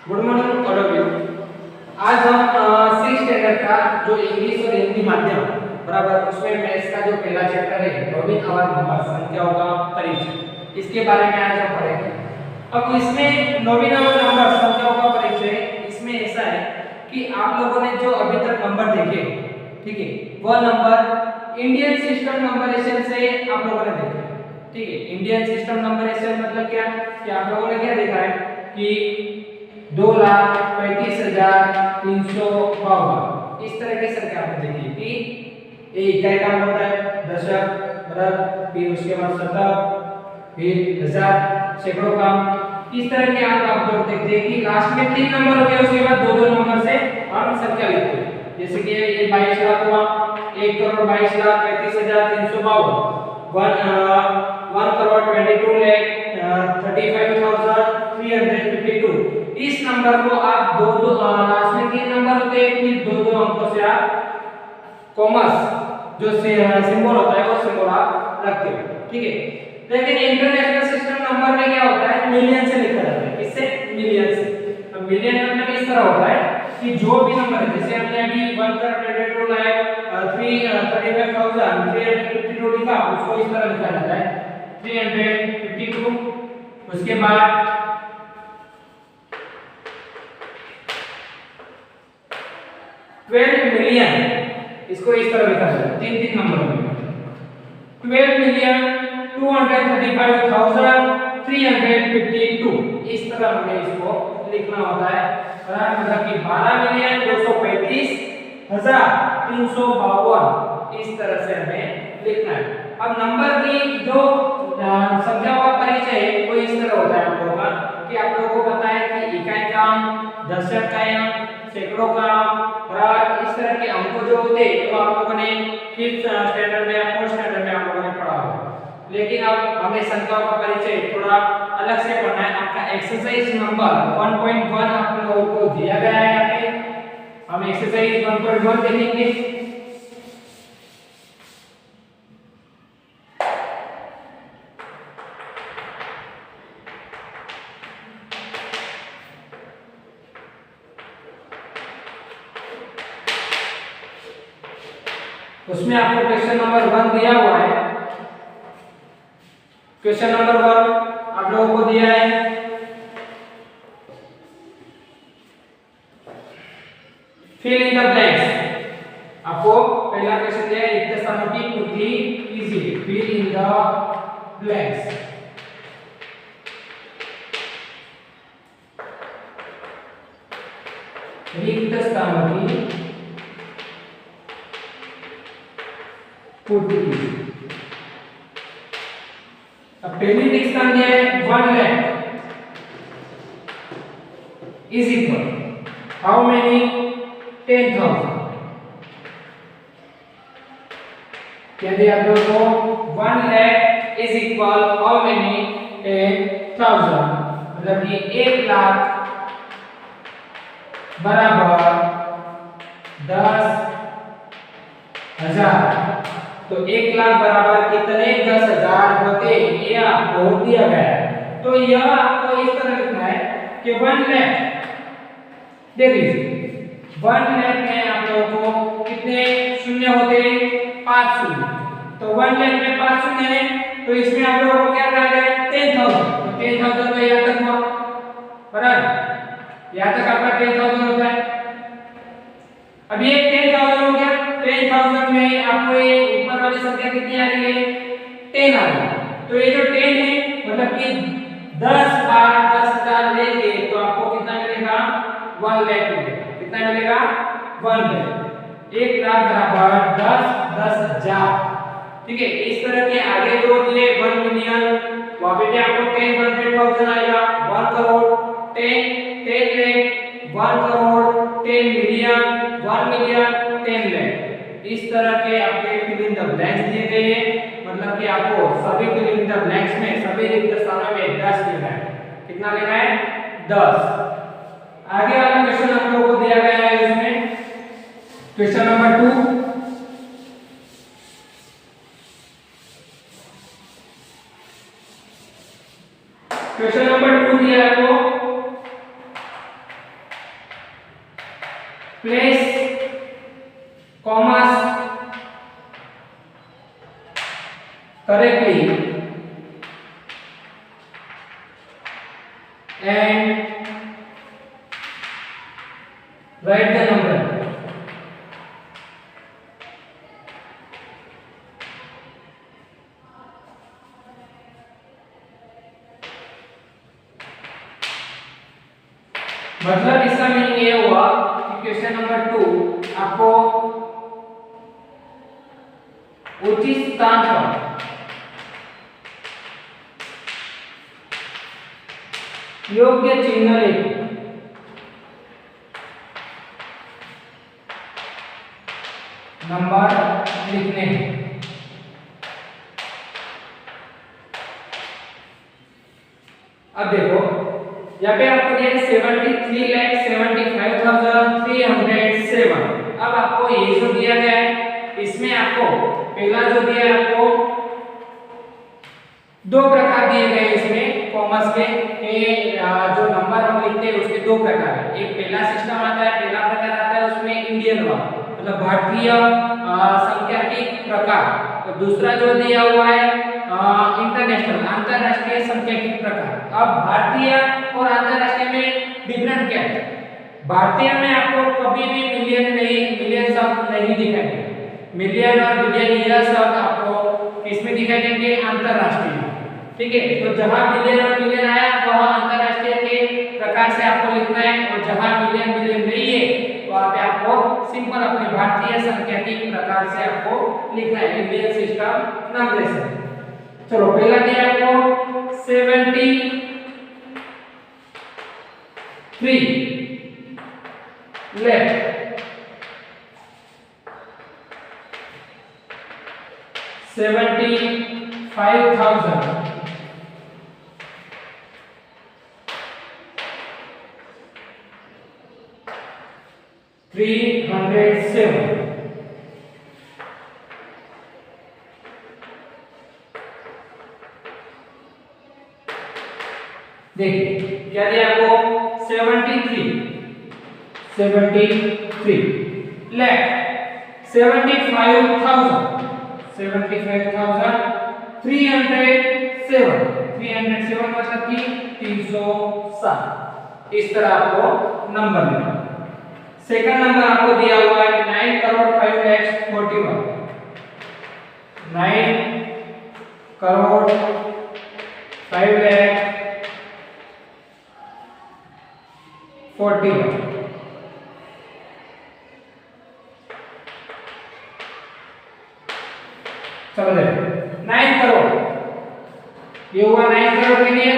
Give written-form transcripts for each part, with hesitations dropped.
Good morning all of you. आज हम 6 standard का जो इंग्लिश और हिंदी माध्यम बराबर उसमें मैथ्स का जो पहला चैप्टर है नवीन आवाज नंबर संख्याओं का परिचय, इसके बारे में आज हम पढ़ेंगे। अब इसमें नवीन आवाज नंबर संख्याओं का परिचय इसमें ऐसा है कि आप लोगों ने जो अभी तक नंबर देखे, ठीक है, वह नंबर इंडियन सिस्टम नंबरेशन से आप लोगों ने देखे, ठीक है। इंडियन सिस्टम नंबरेशन मतलब क्या कि आप लोगों ने क्या देखा है कि 2,35,352 इस तरह के संख्या आपने देखी कि इकाई का होता है दशक, बराबर, फिर उसके बाद शतक, फिर हजार, सैकड़ों का, इस तरह के आप लोग देखते हैं कि लास्ट में 3 नंबर होते हैं, उसके बाद 2-2 नंबर से हम संख्या लिखते हैं। जैसे कि ये 22 लाख हुआ, 1,22,35,352, 1,22,35,352। इस नंबर को आप दो लास्ट में 3 नंबर होते हैं, फिर 2-2 अंकों से आप कॉमर्स जो सिंबल होता है वो सिंबल आप रखते हो, ठीक है। लेकिन इंटरनेशनल सिस्टम नंबर में क्या होता है, मिलियन से लिखा जाता है। किससे? मिलियन से। अब मिलियन मतलब इस तरह होता है कि जो भी नंबर है, जैसे हमने अभी 1,35,352 लिखा, उसको इस तरह लिखा जाता है 352। उसके बाद 12 मिलियन, इसको इस तरह लिखा जाता है 3-3 नंबर में 12,235,352। इस तरह हमें इसको लिखना होता है, बराबर, मतलब कि 12,235,352 इस तरह से हमें लिखना है। अब नंबर की जो संख्याओं का परिचय है वो इस तरह होता है आप लोगों का कि आप लोगों को पता है कि इकाई का अंक, दशक का अंक, सैकड़ों का, बराबर, इस तरह के अंक जो होते हैं तो आप लोगों ने 5th स्टैंडर्ड में या 4th स्टैंडर्ड में आप लोगों ने पढ़ा होगा। लेकिन अब हमें संख्याओं का परिचय थोड़ा अलग से पढ़ना है। आपका एक्सरसाइज नंबर 1.1 आप लोगों को दिया गया है। यहाँ पे हम एक्सरसाइज 1.1 देखेंगे। उसमें आपको क्वेश्चन नंबर 1 दिया हुआ है। क्वेश्चन नंबर 1 आप लोगों को दिया है, फिल इन द ब्लैंक्स। आपको पहला क्वेश्चन दिया है, रिक्त स्थानों की पूर्ति कीजिए, फिल इन द ब्लैंक्स। रिक्त स्थानों की पूर्ति कीजिए। अब पहली रिक्त स्थान दिया है 1 lakh is equal how many 10,000। यदि आप लोगों को 1 lakh is equal how many 10,000, मतलब कि 1 लाख बराबर 10,000। तो 1 लाख बराबर कितने 10,000 होते, ये आपको दिया गया है। तो यह आपको इस तरह लिखना है कि 1 लाख, देख लीजिए 1 लाख में आप लोगों को कितने शून्य होते हैं, 5 शून्य। तो 1 लाख में 5 शून्य है, तो इसमें आप लोगों को क्या करना है 10,000। तो 10,000 तो यहाँ तक हुआ, बराबर, यहाँ तक आपका 10,000 होता है। अब ये 10,000 हो गया। 10,000 में आपको ये ऊपर वाली संख्या कितनी आ रही है, 10 आ रही है। तो ये जो 10 है मतलब कि 10 बार 10,000 लेंगे तो आपको कितना मिलेगा, 1 लाख मिलेगा। कितना मिलेगा, 1 लाख। 1 लाख बराबर 10,000, ठीक है। इस तरह के आगे जो दिए 1 मिलियन, वहां पे भी आपको 10,100,000 आएगा। 1 करोड़, 10 लाख, 1 करोड़, 10 मिलियन, 1 मिलियन, 10 लाख। इस तरह के आपके फिल इन द ब्लैंक्स दिए गए हैं, मतलब कि आपको सभी फिल इन द ब्लैंक्स में सभी रिक्त स्थानों में 10 लेना है। कितना लेना है, 10। आगे वाला क्वेश्चन आप लोगों को दिया गया है, इसमें क्वेश्चन नंबर 2। क्वेश्चन नंबर 2 दिया है आपको place commas correctly and write the number. मतलब इसका मीनिंग ये हुआ कि क्वेश्चन नंबर 2 आपको उचित स्थान पर योग्य चिन्ह लिख नंबर लिखने हैं। अब देखो यहाँ पे आपको दिया है 73,75,307। अब आपको ये जो दिया गया है इसमें आपको पहला जो दिया है आपको दो प्रकार दिए गए इसमें कॉमर्स के जो नंबर हम लिखते हैं उसके दो प्रकार है। एक पहला सिस्टम आता है, पहला प्रकार आता है उसमें इंडियन वाला मतलब भारतीय सांख्यिकी प्रकार, और दूसरा जो दिया हुआ है इंटरनेशनल अंतरराष्ट्रीय सांख्यिकी प्रकार। अब भारतीय और अंतरराष्ट्रीय में डिफरेंट क्या है? भारतीय में आपको कभी भी मिलियन शब्द नहीं दिखाई देंगे, मिलियन और बिलियन यह शब्द आपको किसमें दिखाई देंगे? अंतरराष्ट्रीय। ठीक है, तो जहां मिलियन और बिलियन आया वह अंतरराष्ट्रीय के प्रकार से आपको लिखना है, और जहां मिलियन बिलियन नहीं है तो वहां पे आपको सिंपल अपने भारतीय सांख्यिकी प्रकार से आपको लिखना है, इंडियन सिस्टम नंबरेशन। चलो पहला दिया आपको 73 लेफ्ट 75,000 307। देखिए क्या दिया आपको? 73 लेफ्ट 75,307 मतलब कि 307। इस तरह आपको नंबर मिला। सेकंड नंबर आपको दिया हुआ है 9,05,41 9,05,41। चलो देखो 9 करोड़ ये हुआ 9 करोड़ के लिए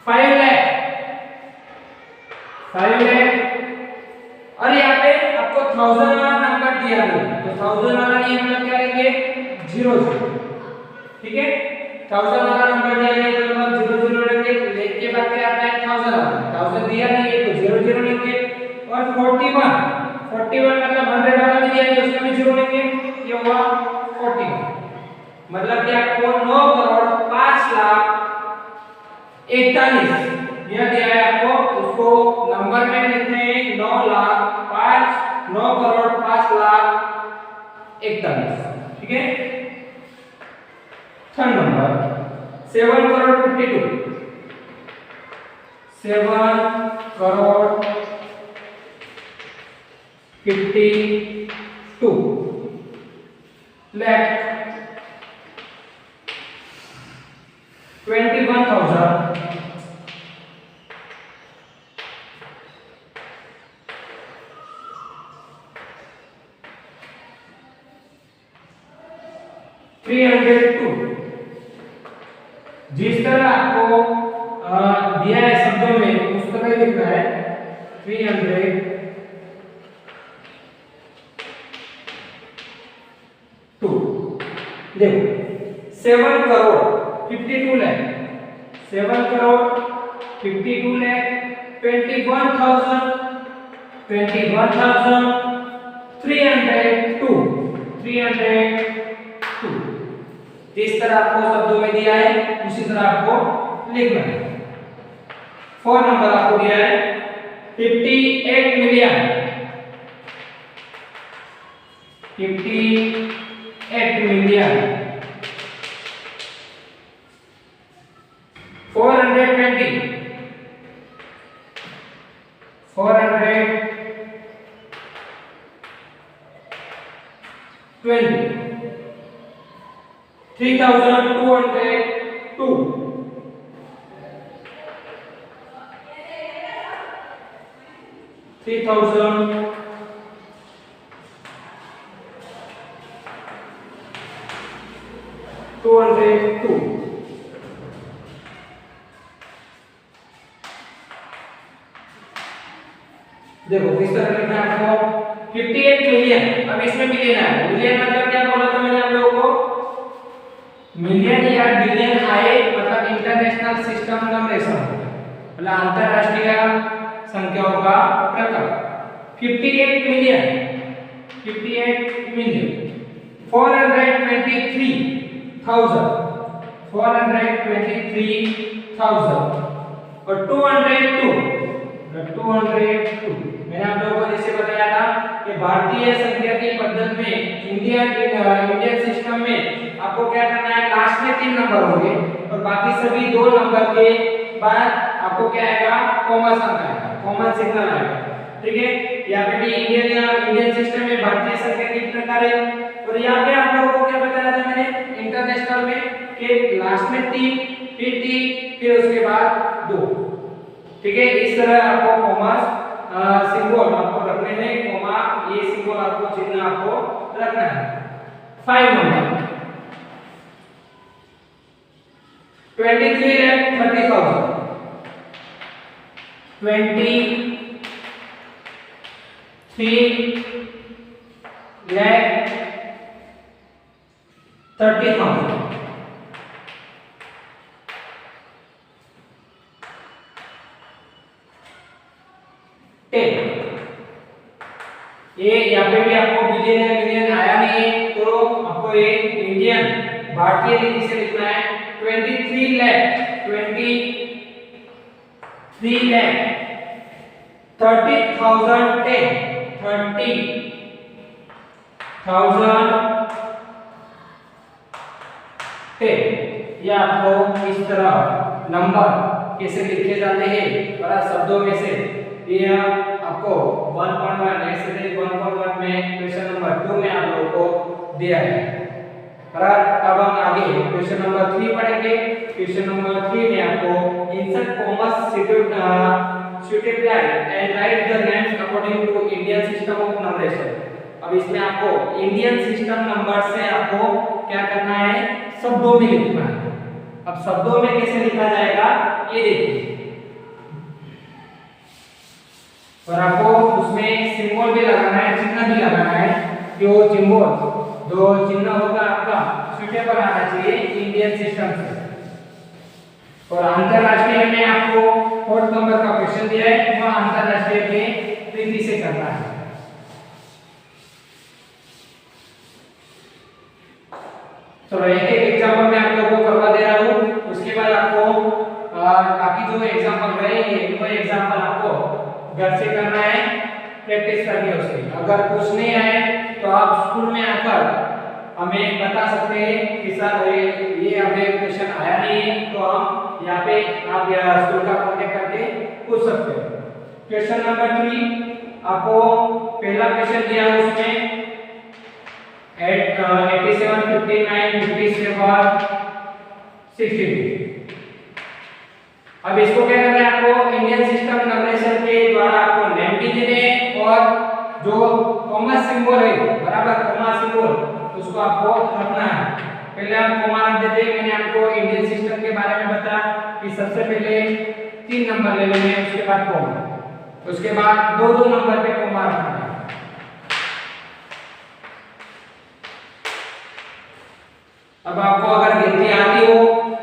5 लाख और यहाँ पे आपको 1000 वाला नंबर दिया गया, तो 1000 वाला ये मतलब क्या लेंगे? 0 ठीक है, 1000 वाला नंबर दिया गया तो मतलब 0 लेंगे। लेके के बाद क्या आता है? 1000 आता है, 1000 दिया नहीं है तो 0 लेंगे। और 41 मतलब 100 वाला भी दिया गया उसका भी 0 लेंगे, ये हुआ 40। मतलब कि आपको 9,05,41,000 यह दिया है आपको, उसको नंबर में लिखते हैं 9,05,41,000। ठीक है। Third number 7,52,000 lakh 21,000 302। जिस तरह आपको दिया है शब्दों में उस तरह ही लिखना है। 302 देखो 7 करोड़ 52 लाख 7 करोड़ 52 लाख 21,302 जिस तरह आपको शब्दों में दिया है उसी तरह आपको लिखना है। 4 नंबर आपको दिया है 58 मिलियन 3202 देखो किस तरह लिखना है आपको 58 मिलियन। अब इसमें मिलियन है, मिलियन मतलब क्या बोला था मैंने आप लोगों को, मिलियन या बिलियन आए मतलब इंटरनेशनल सिस्टम नंबरेशन मतलब अंतरराष्ट्रीय संख्याओं का प्रकार। 58 मिलियन 423,000 और 202 मैंने आप लोगों को जैसे बताया था कि भारतीय संख्या की पद्धति में इंडियन सिस्टम में आपको क्या करना है, लास्ट में 3 नंबर होंगे और बाकी सभी 2 नंबर के बाद आपको क्या आएगा, कॉमन अंक आएगा, कॉमन सिग्नल आएगा। ठीक है, यहाँ पे भी इंडियन सिस्टम में भारतीय संख्या किस प्रकार है, और यहाँ पे आप लोगों को क्या बताया था मैंने इंटरनेशनल में कि लास्ट में 3 फिर 3 फिर उसके बाद 2। ठीक है, इस तरह आपको कॉमा सिंबल आपको रखने हैं, कॉमा ये सिंबल आपको चिन्ह आपको रखना है। 5 नंबर 23,30,000 23,30,000 ये यहाँ पे भी आपको बिलियन आया नहीं है तो आपको ये इंडियन भारतीय रीति से लिखना है 30,000 ये आपको इस तरह नंबर कैसे लिखे जाते हैं बड़ा शब्दों में से ये आपको 1.1 एक्सरसाइज 1.1 में क्वेश्चन नंबर 2 में आप लोगों को दिया है। अब हम आगे क्वेश्चन नंबर 3 पढ़ेंगे। क्वेश्चन नंबर 3 में आपको insert commas suitably and write the names according to Indian system of numeration. अब इसमें आपको इंडियन सिस्टम नंबर से आपको क्या करना है, शब्दों में लिखना है। अब शब्दों में कैसे लिखा जाएगा ये देखिए, और आपको उसमें सिंबल भी लगाना है, चिन्ह भी लगाना है कि वो सिंबल जो चिन्ह होगा आपका सुटेबल आना चाहिए इंडियन सिस्टम से। और अंतरराष्ट्रीय में आपको 4 नंबर का क्वेश्चन दिया है, वह अंतरराष्ट्रीय के रीति से करना है। चलो एक एग्जांपल मैं आप लोगों को करवा दे रहा हूँ, उसके बाद आपको बाकी जो एग्जांपल रहेंगे वो एग्जांपल आपको घर से करना है, प्रैक्टिस करनी है उसकी। अगर कुछ नहीं आए तो आप स्कूल में आकर हमें बता सकते हैं कि सर ये हमें क्वेश्चन आया नहीं है, तो हम यहाँ पे आप स्कूल का कांटेक्ट करके पूछ सकते हो। क्वेश्चन नंबर 3 आपको पहला क्वेश्चन दिया है, उसमें 87, 59, 57, 62। अब इसको क्या करना है, आपको इंडियन सिस्टम नंबरेशन के द्वारा आपको नेम भी देने हैं और जो कॉमा सिंबल है बराबर कॉमा सिंबल उसको आपको रखना है। पहले आप कॉमा रख देते हैं, मैंने आपको इंडियन सिस्टम के बारे में बताया कि सबसे पहले 3 नंबर ले लेंगे, उसके बाद कॉमा, उसके बाद 2-2 नंबर पे कॉमा रखना है। अब आपको अगर गिनती आती हो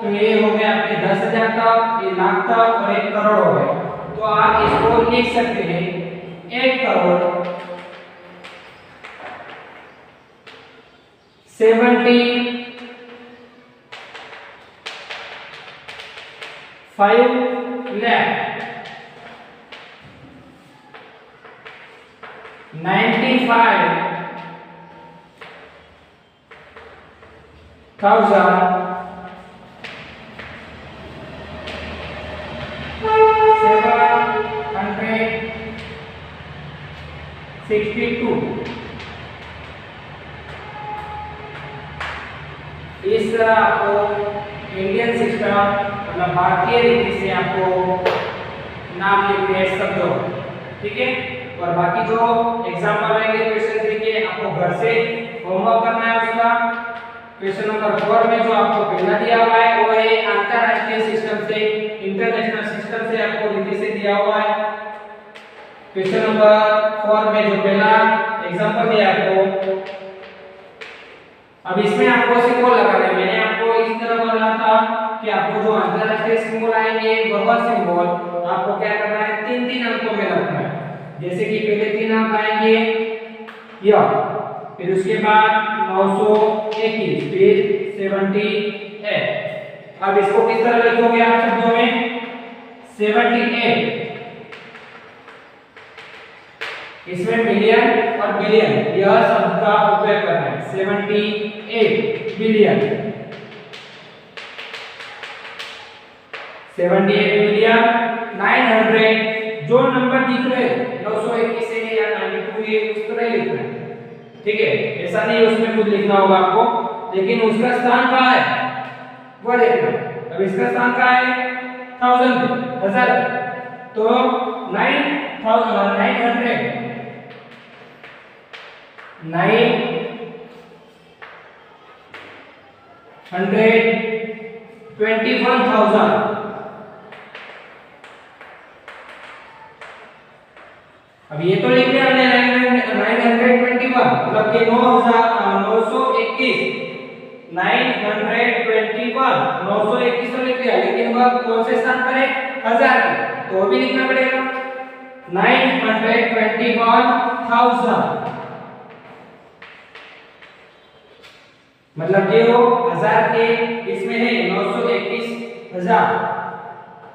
तो ये हो गया आपके 10,000 तक, ये लाख तक और 1 करोड़ हो गया, तो आप इसको लिख सकते हैं 1 करोड़ 75 लाख 95,750 62। इस तरह आपको इंडियन सिस्टम मतलब भारतीय रीति से आपको नाम लिखने हैं शब्दों, ठीक है। और बाकी जो एग्जाम्पल रहेंगे क्वेश्चन 3 के आपको घर से होमवर्क करना है उसका। क्वेश्चन नंबर 4 में जो आपको पहला दिया हुआ है वो है अंतरराष्ट्रीय सिस्टम से, इंटरनेशनल सिस्टम से आपको रीति से दिया हुआ है। क्वेश्चन नंबर 4 में जो पहला एग्जांपल दिया आपको, अब इसमें आपको सिंबल लगाना है। मैंने आपको इस तरह बोला था कि आपको जो अंतरराष्ट्रीय सिंबल आएंगे वह सिंबल आपको क्या करना है, 3-3 अंकों में रखना है। जैसे कि पहले 3 अंक आएंगे यह, फिर उसके बाद 921, फिर 78। अब इसको किस तरह लिखोगे आप शब्दों में, 78। इसमें मिलियन और बिलियन यह शब्द का उपयोग करना है। 78 बिलियन, 78 बिलियन 900। जो नंबर दिख रहे 921 है या 92 है उस तरह लिखना है, ठीक है। ऐसा नहीं उसमें खुद लिखना होगा आपको, लेकिन उसका स्थान कहाँ है वो देखना। अब इसका स्थान कहाँ है, 1000 तो 900 921,000। अब ये तो लिख दिया हमने 921 मतलब कि 921 921 तो लिख दिया, लेकिन वह कौन से स्थान पर है, 1000 पे, तो वो भी लिखना पड़ेगा 921,000। मतलब कि वो 1000 के इसमें है 921,000,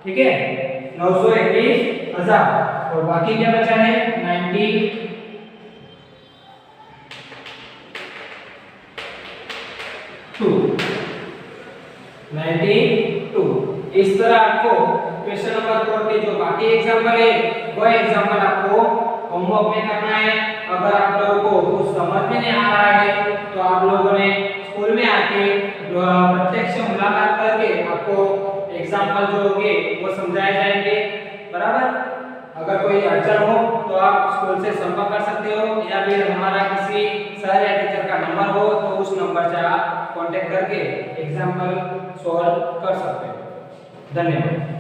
ठीक है, 921,000। और बाकी क्या बचा है 92। इस तरह आपको क्वेश्चन नंबर 4 के जो बाकी एग्जांपल है वह एग्जांपल आपको होमवर्क में करना है। अगर आप लोगों को कुछ समझ में नहीं आ रहा है तो आप लोगों ने स्कूल में आके प्रत्यक्ष मुलाकात करके आपको एग्जांपल जो होंगे वो समझाए जाएंगे, बराबर। अगर कोई अड़चन हो तो आप स्कूल से संपर्क कर सकते हो, या फिर हमारा किसी सर या टीचर का नंबर हो तो उस नंबर से आप कांटेक्ट करके एग्जांपल सॉल्व कर सकते हो। धन्यवाद।